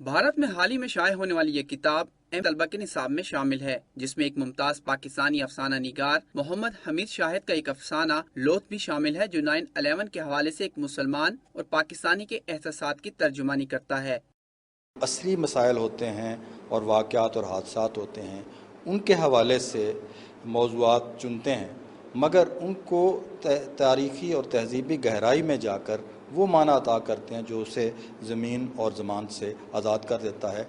भारत में हाल ही में शाये होने वाली ये किताब तलबा के निसाब में शामिल है, जिसमें एक मुमताज पाकिस्तानी अफसाना निगार मोहम्मद हमीद शाहिद का एक अफसाना लोथ भी शामिल है, जो 9/11 के हवाले से एक मुसलमान और पाकिस्तानी के एहसासात की तर्जुमानी करता है। असली मसाइल होते हैं और वाक़यात और हादसात होते हैं, उनके हवाले से मौज़ूआत चुनते हैं, मगर उनको तारीख़ी और तहज़ीबी गहराई में जाकर वो माना अता करते हैं जो उसे ज़मीन और ज़मान से आज़ाद कर देता है।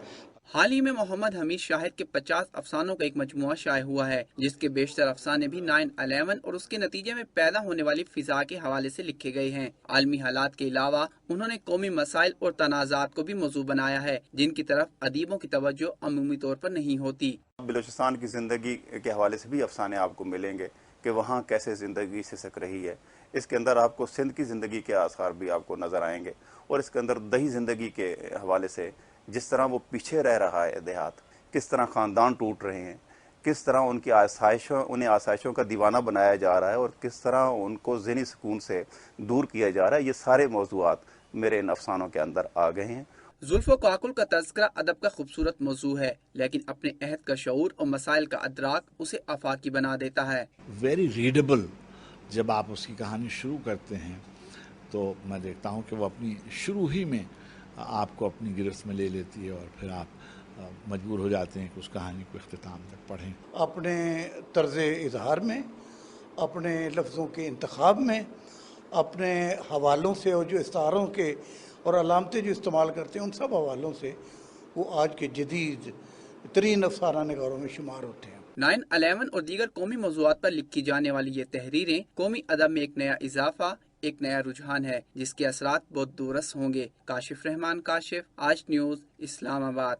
हाल ही में मोहम्मद हमीद शाहिद के 50 अफसानों का एक मजमुआ शाये हुआ है, जिसके बेशतर अफसाने भी 9/11 और उसके नतीजे में पैदा होने वाली फिजा के हवाले से लिखे गए हैं। आलमी हालात के अलावा उन्होंने कौमी मसाइल और तनाज़ात को भी मौजू बनाया है, जिनकी तरफ अदीबों की तवज्जो अमूमी तौर पर नहीं होती। बलूचिस्तान की ज़िंदगी के हवाले से भी अफसाने आपको मिलेंगे कि वहाँ कैसे ज़िंदगी सिसक रही है। इसके अंदर आपको सिंध की ज़िंदगी के आसार भी आपको नज़र आएंगे, और इसके अंदर दही ज़िंदगी के हवाले से जिस तरह वो पीछे रह रहा है देहात, किस तरह ख़ानदान टूट रहे हैं, किस तरह उन्हें आसाइशों का दीवाना बनाया जा रहा है, और किस तरह उनको ज़हनी सुकून से दूर किया जा रहा है, ये सारे मौज़ूआत मेरे इन अफसानों के अंदर आ गए हैं। जुल्फ़ो काकुल का तज़किरा अदब का खूबसूरत मौजू है, लेकिन अपने अहद का शऊर और मसाइल का अदराक उसे आफाकी बना देता है। Very readable. जब आप उसकी कहानी शुरू करते हैं तो मैं देखता हूँ कि वो अपनी शुरू ही में आपको अपनी गिरफ्त में ले लेती है, और फिर आप मजबूर हो जाते हैं कि उस कहानी को इख्तिताम तक पढ़ें। अपने तर्ज़ इज़हार में, अपने लफ्ज़ों के इंतखाब में, अपने हवालों से, और जो इस्तारों के और अलामतें जो इस्तेमाल करते हैं, उन सब हवालों से वो आज के जदीद तरीन अफसाना निगारों में शुमार होते हैं। 9/11 और दीगर कौमी मौज़ूआत पर लिखी जाने वाली ये तहरीरें कौमी अदब में एक नया इजाफा, एक नया रुझान है, जिसके असरात बहुत दूरस होंगे। काशिफ रहमान काशिफ, आज न्यूज़, इस्लामाबाद।